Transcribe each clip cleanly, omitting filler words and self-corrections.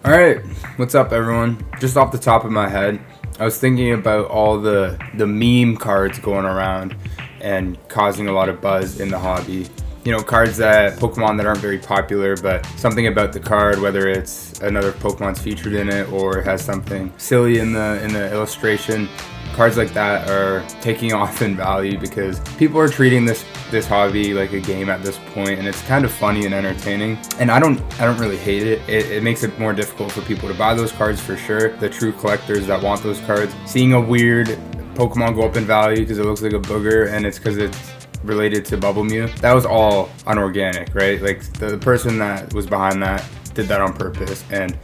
Alright, what's up everyone? Just off the top of my head, I was thinking about all the meme cards going around and causing a lot of buzz in the hobby. You know, cards Pokemon that aren't very popular, but something about the card, whether it's another Pokemon's featured in it or it has something silly in the illustration. Cards like that are taking off in value because people are treating this hobby like a game at this point, and it's kind of funny and entertaining. And I don't really hate it. It makes it more difficult for people to buy those cards for sure. The true collectors that want those cards, seeing a weird Pokemon go up in value because it looks like a booger and it's because it's related to Bubble Mew, that was all unorganic, right? Like the person that was behind that did that on purpose and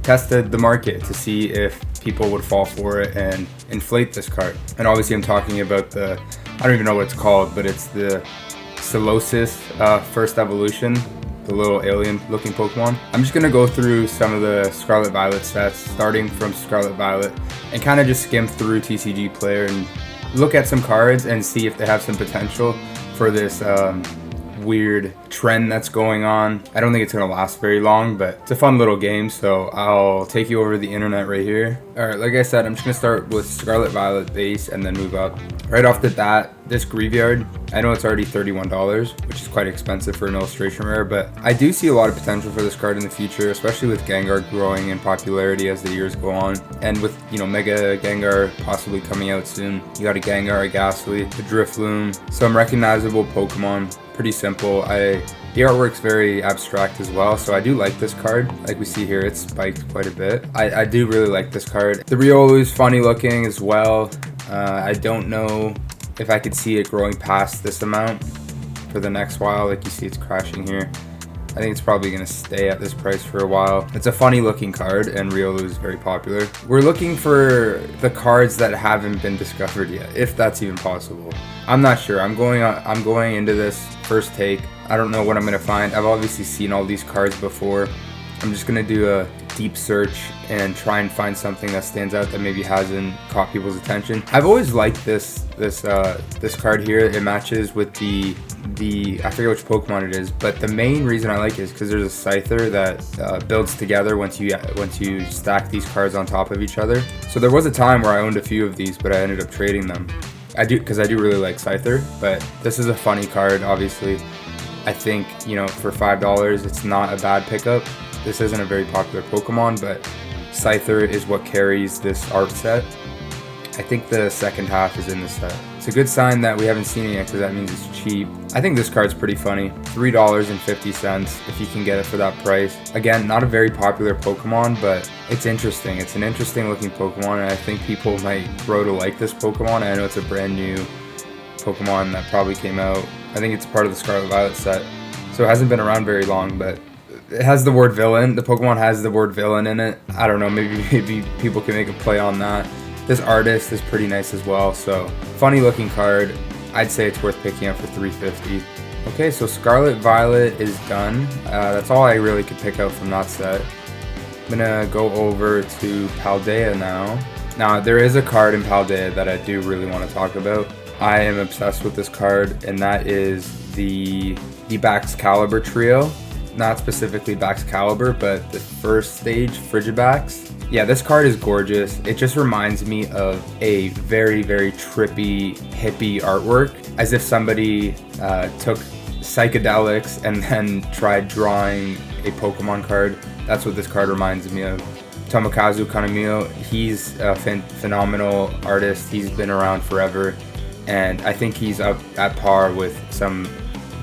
tested the market to see if people would fall for it and inflate this card. And obviously I'm talking about I don't even know what it's called, but it's the Solosis first evolution, the little alien looking Pokemon. I'm just gonna go through some of the Scarlet Violet sets, starting from Scarlet Violet, and kind of just skim through TCG Player and look at some cards and see if they have some potential for this weird trend that's going on. I don't think it's gonna last very long, but it's a fun little game, so I'll take you over the internet right here. Alright, like I said, I'm just gonna start with Scarlet Violet base and then move up. Right off the bat, this Graveyard, I know it's already $31, which is quite expensive for an illustration rare, but I do see a lot of potential for this card in the future, especially with Gengar growing in popularity as the years go on, and with, you know, Mega Gengar possibly coming out soon. You got a Gengar, a Ghastly, a Drifloon, some recognizable Pokemon. Pretty simple. The artwork's very abstract as well, so I do like this card. Like we see here, it's spiked quite a bit. I do really like this card. The Riolu's funny looking as well. I don't know if I could see it growing past this amount for the next while. Like you see, it's crashing here. I think it's probably going to stay at this price for a while. It's a funny looking card, and Riolu is very popular. We're looking for the cards that haven't been discovered yet, if that's even possible. I'm not sure. I'm going into this first take. I don't know what I'm going to find. I've obviously seen all these cards before. I'm just going to do a deep search and try and find something that stands out that maybe hasn't caught people's attention. I've always liked this card here. It matches with the I forget which Pokemon it is, but the main reason I like it is because there's a Scyther that builds together once you stack these cards on top of each other. So there was a time where I owned a few of these, but I ended up trading them. Because I do really like Scyther, but this is a funny card, obviously. I think, you know, for $5, it's not a bad pickup. This isn't a very popular Pokemon, but Scyther is what carries this art set. I think the second half is in the set. It's a good sign that we haven't seen it yet, because that means it's cheap. I think this card's pretty funny. $3.50 if you can get it for that price. Again, not a very popular Pokemon, but it's interesting. It's an interesting looking Pokemon, and I think people might grow to like this Pokemon. I know it's a brand new Pokemon that probably came out. I think it's part of the Scarlet Violet set, so it hasn't been around very long, but it has the word villain. The Pokemon has the word villain in it. I don't know, maybe people can make a play on that. This artist is pretty nice as well, so funny looking card. I'd say it's worth picking up for $3.50. Okay, so Scarlet Violet is done. That's all I really could pick out from that set. I'm gonna go over to Paldea now. Now, there is a card in Paldea that I do really want to talk about. I am obsessed with this card, and that is the Baxcalibur trio. Not specifically Baxcalibur, but the first stage, Frigibax. Yeah, this card is gorgeous. It just reminds me of a very, very trippy, hippie artwork, as if somebody took psychedelics and then tried drawing a Pokemon card. That's what this card reminds me of. Tomokazu Kanemiyo, he's a phenomenal artist. He's been around forever, and I think he's up at par with some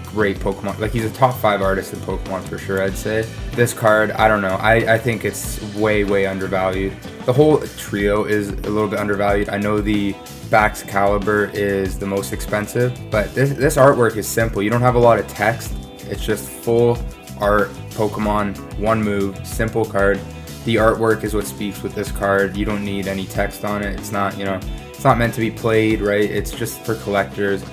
great Pokemon. Like, he's a top 5 artist in Pokemon for sure, I'd say. This card, I don't know. I think it's way undervalued. The whole trio is a little bit undervalued. I know the Baxcalibur is the most expensive, but this artwork is simple. You don't have a lot of text. It's just full art Pokemon, one move, simple card. The artwork is what speaks with this card. You don't need any text on it. It's not, you know, it's not meant to be played, right? It's just for collectors.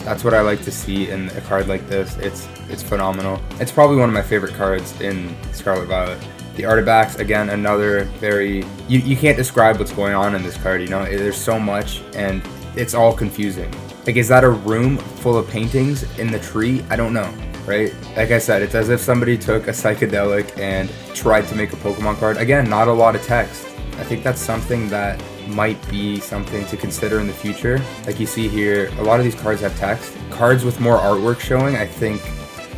That's what I like to see in a card like this. It's phenomenal. It's probably one of my favorite cards in Scarlet Violet. The Artifacts, again, another very... You can't describe what's going on in this card, you know? There's so much, and it's all confusing. Like, is that a room full of paintings in the tree? I don't know. right? Like I said, it's as if somebody took a psychedelic and tried to make a Pokemon card. Again, not a lot of text. I think that's something that might be something to consider in the future. Like you see here, a lot of these cards have text. Cards with more artwork showing, I think,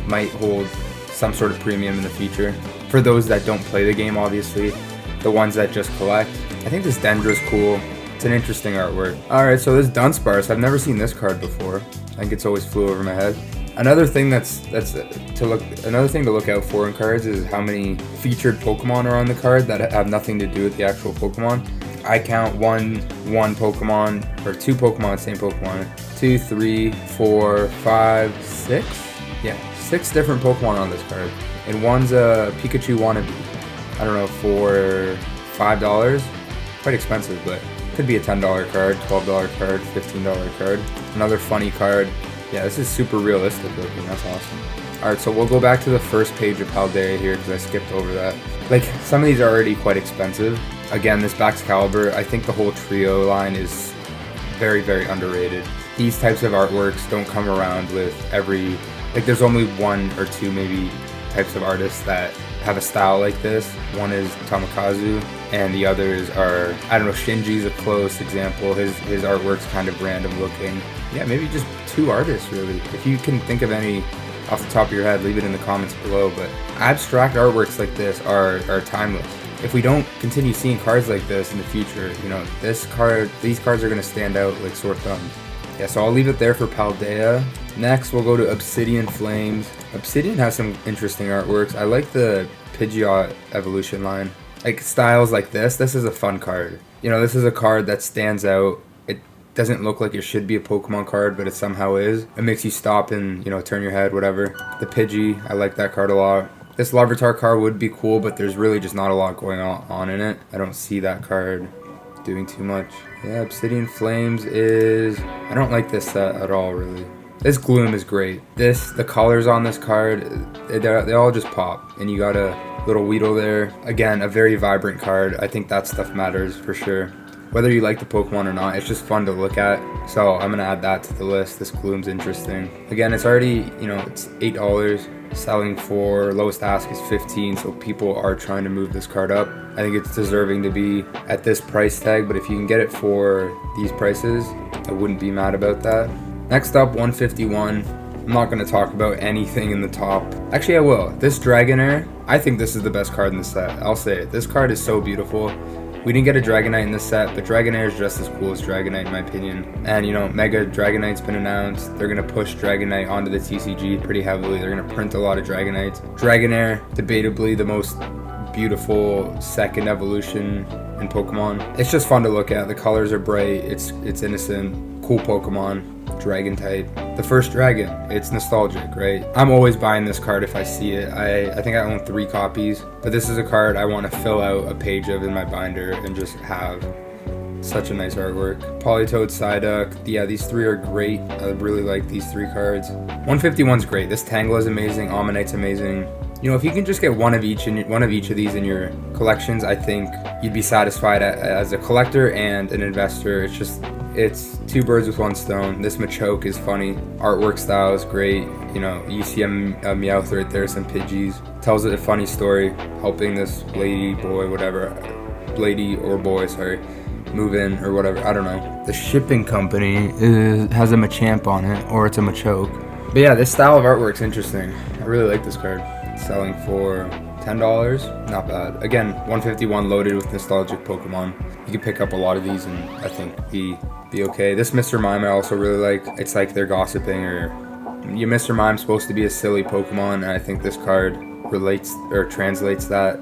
might hold some sort of premium in the future. For those that don't play the game, obviously, the ones that just collect. I think this Dendra's cool. It's an interesting artwork. Alright, so this Dunsparce, I've never seen this card before. I think it's always flew over my head. Another thing another thing to look out for in cards is how many featured Pokemon are on the card that have nothing to do with the actual Pokemon. I count one Pokemon, or two Pokemon, same Pokemon. 2, 3, 4, 5, 6? Yeah, 6 different Pokemon on this card. And one's a Pikachu wannabe. I don't know, for $5? Quite expensive, but could be a $10 card, $12 card, $15 card. Another funny card. Yeah, this is super realistic looking. That's awesome. Alright, so we'll go back to the first page of Paldea here because I skipped over that. Like, some of these are already quite expensive. Again, this Baxcalibur, I think the whole trio line is very, very underrated. These types of artworks don't come around with every... Like, there's only one or two maybe types of artists that have a style like this. One is Tomokazu, and the others are, I don't know, Shinji's a close example. His artwork's kind of random looking. Yeah, maybe just 2 artists, really. If you can think of any off the top of your head, leave it in the comments below. But abstract artworks like this are timeless. If we don't continue seeing cards like this in the future, you know, these cards are going to stand out like sore thumbs. Yeah, so I'll leave it there for Paldea. Next, we'll go to Obsidian Flames. Obsidian has some interesting artworks. I like the Pidgeot evolution line. Like, styles like this is a fun card. You know, this is a card that stands out. It doesn't look like it should be a Pokemon card, but it somehow is. It makes you stop and, you know, turn your head, whatever. The Pidgey, I like that card a lot. This Larvitar card would be cool, but there's really just not a lot going on in it. I don't see that card doing too much. Yeah, Obsidian Flames is... I don't like this set at all, really. This Gloom is great. The colors on this card, they all just pop. And you got a little Weedle there. Again, a very vibrant card. I think that stuff matters for sure. Whether you like the Pokemon or not, it's just fun to look at. So I'm going to add that to the list. This Gloom's interesting. Again, it's already, you know, it's $8. Selling for lowest ask is $15, so people are trying to move this card up. I think it's deserving to be at this price tag, but if you can get it for these prices, I wouldn't be mad about that. Next up, 151. I'm not going to talk about anything in the top. Actually, I will. This Dragonair, I think this is the best card in the set. I'll say it. This card is so beautiful. We didn't get a Dragonite in this set, but Dragonair is just as cool as Dragonite in my opinion. And you know, Mega Dragonite's been announced. They're going to push Dragonite onto the TCG pretty heavily. They're going to print a lot of Dragonites. Dragonair, debatably the most beautiful second evolution in Pokemon. It's just fun to look at. The colors are bright. It's innocent. Cool Pokemon. Dragon type. The first dragon. It's nostalgic, right? I'm always buying this card if I see it. I think I own 3 copies, but this is a card I want to fill out a page of in my binder and just have. Such a nice artwork. Politoed, Psyduck. Yeah, these 3 are great. I really like these 3 cards. 151's great. This Tangela is amazing. Omanyte's amazing. You know, if you can just get one of each of these in your collections, I think you'd be satisfied as a collector and an investor. It's 2 birds with 1 stone. This Machoke is funny. Artwork style is great. You know, you see a Meowth right there, some Pidgeys. Tells a funny story, helping this lady, boy, whatever. Lady or boy, sorry. Move in or whatever. I don't know. The shipping company has a Machamp on it, or it's a Machoke. But yeah, this style of artwork's interesting. I really like this card. Selling for $10, not bad. Again, 151 loaded with nostalgic Pokemon. You can pick up a lot of these and I think be okay. This Mr. Mime I also really like. It's like they're gossiping, or Mr. Mime's supposed to be a silly Pokemon, and I think this card relates or translates that.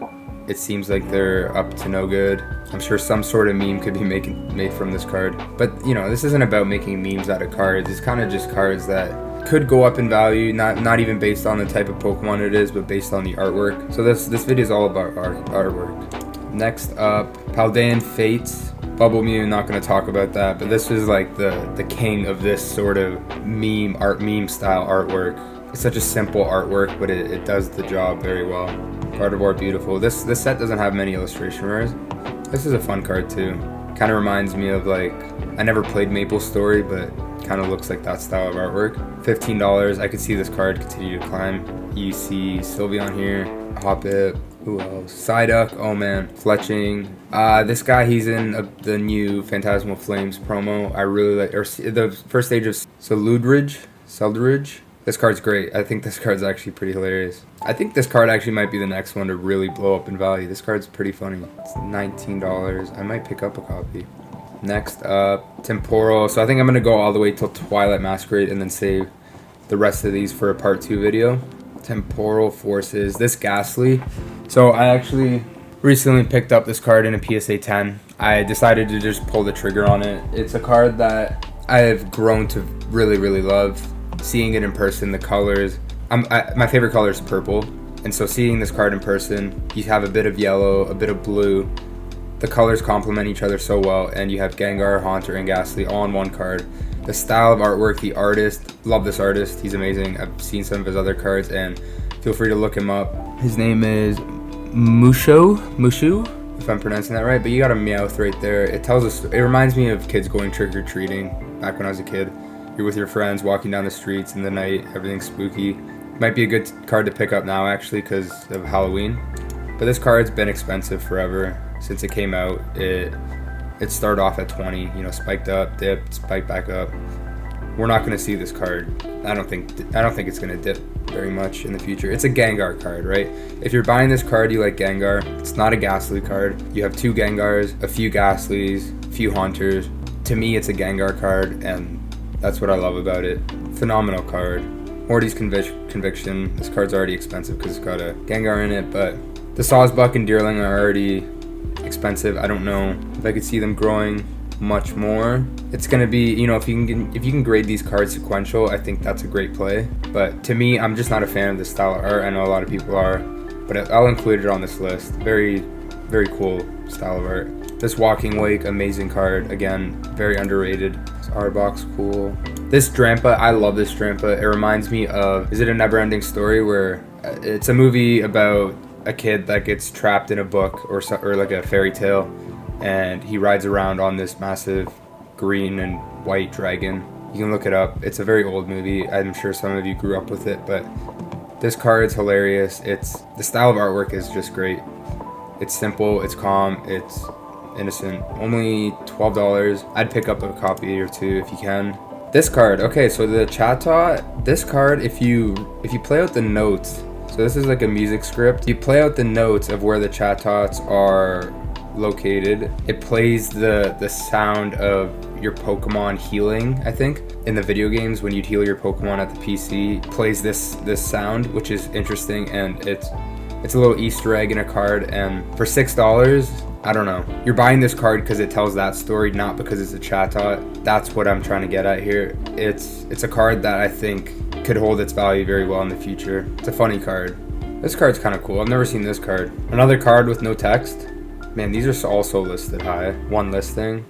It seems like they're up to no good. I'm sure some sort of meme could be made from this card. But you know, this isn't about making memes out of cards. It's kind of just cards that could go up in value, not even based on the type of Pokemon it is, but based on the artwork. So this video is all about artwork. Next up, Paldean Fates. Bubble Mew, not going to talk about that, but this is like the king of this sort of meme style artwork. It's such a simple artwork, but it does the job very well. Gardevoir, beautiful. This set doesn't have many illustration rares. This is a fun card too. Kind of reminds me of, like, I never played Maple Story, but kind of looks like that style of artwork. $15. I could see this card continue to climb. You see Sylveon here, Hoppip, who else? Psyduck, oh man, Fletching. This guy, he's in the new Phantasmal Flames promo. I really like, or the first stage of Seldridge. This card's great. I think this card's actually pretty hilarious. I think this card actually might be the next one to really blow up in value. This card's pretty funny. It's $19. I might pick up a copy. Next up, Temporal. So I think I'm going to go all the way till Twilight Masquerade and then save the rest of these for a part 2 video. Temporal Forces. This Ghastly. So I actually recently picked up this card in a PSA 10. I decided to just pull the trigger on it. It's a card that I have grown to really, really love. Seeing it in person, the colors. My favorite color is purple. And so seeing this card in person, you have a bit of yellow, a bit of blue. The colors complement each other so well, and you have Gengar, Haunter, and Ghastly all in one card. The style of artwork, the artist, love this artist. He's amazing. I've seen some of his other cards, and feel free to look him up. His name is Mushu, if I'm pronouncing that right, but you got a Meowth right there. It tells us, it reminds me of kids going trick-or-treating back when I was a kid. You're with your friends walking down the streets in the night, everything's spooky. Might be a good card to pick up now actually because of Halloween. But this card's been expensive forever. Since it came out, it started off at 20, you know, spiked up, dipped, spiked back up. We're not going to see this card. I don't think it's going to dip very much in the future. It's a Gengar card, right? If you're buying this card, you like Gengar. It's not a Ghastly card. You have 2 Gengars, a few Ghastlys, a few Haunters. To me, it's a Gengar card, and that's what I love about it. Phenomenal card. Morty's Conviction. This card's already expensive because it's got a Gengar in it, but the Sawsbuck and Deerling are already expensive. I don't know if I could see them growing much more. It's gonna be, you know, if you can grade these cards sequential, I think that's a great play. But to me, I'm just not a fan of this style of art. I know a lot of people are, but I'll include it on this list. Very, very cool style of art. This Walking Wake, amazing card. Again, very underrated. This Arbok's cool. This Drampa, I love this Drampa. It reminds me of, is it A Never-Ending Story, where it's a movie about a kid that gets trapped in a book or like a fairy tale, and he rides around on this massive green and white dragon. You can look it up. It's a very old movie. I'm sure some of you grew up with it, but this card's hilarious. The style of artwork is just great. It's simple, it's calm, it's innocent. Only $12. I'd pick up a copy or 2 if you can. This card, okay, so the Chatot, this card, if you play out the notes, so this is like a music script. You play out the notes of where the Chatots are located. It plays the sound of your Pokemon healing, I think. In the video games, when you'd heal your Pokemon at the PC, it plays this sound, which is interesting, and it's a little Easter egg in a card. And for $6, I don't know. You're buying this card because it tells that story, not because it's a Chatot. That's what I'm trying to get at here. It's a card that I think could hold its value very well in the future. It's a funny card. This card's kind of cool. I've never seen this card. Another card with no text. Man, these are also listed high. 1 listing.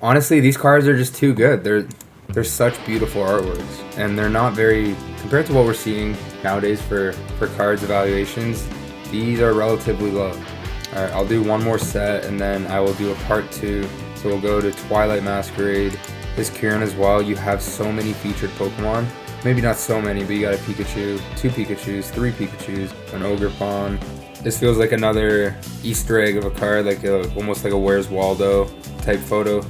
Honestly, these cards are just too good. They're such beautiful artworks, and they're not very, compared to what we're seeing nowadays for cards evaluations, these are relatively low. Alright, I'll do one more set and then I will do a part 2. So we'll go to Twilight Masquerade. This Kieran as well. You have so many featured Pokemon. Maybe not so many, but you got a Pikachu, 2 Pikachus, 3 Pikachus, an Ogerpon. This feels like another Easter egg of a card, like almost like a Where's Waldo type photo.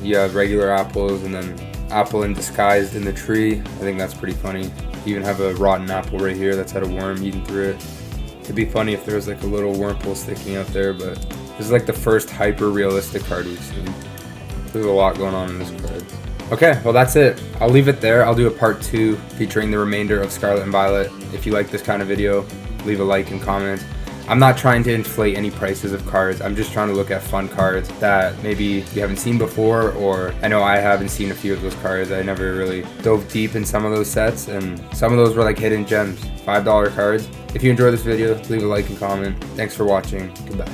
You have regular apples and then apple in disguised in the tree. I think that's pretty funny. You even have a rotten apple right here that's had a worm eaten through it. It'd be funny if there was like a little Wurmple sticking out there, but this is like the first hyper-realistic card we've seen. There's a lot going on in this card. Okay, well that's it. I'll leave it there. I'll do a part 2 featuring the remainder of Scarlet and Violet. If you like this kind of video, leave a like and comment. I'm not trying to inflate any prices of cards. I'm just trying to look at fun cards that maybe you haven't seen before, or I know I haven't seen a few of those cards. I never really dove deep in some of those sets, and some of those were like hidden gems, $5 cards. If you enjoyed this video, leave a like and comment. Thanks for watching. Goodbye.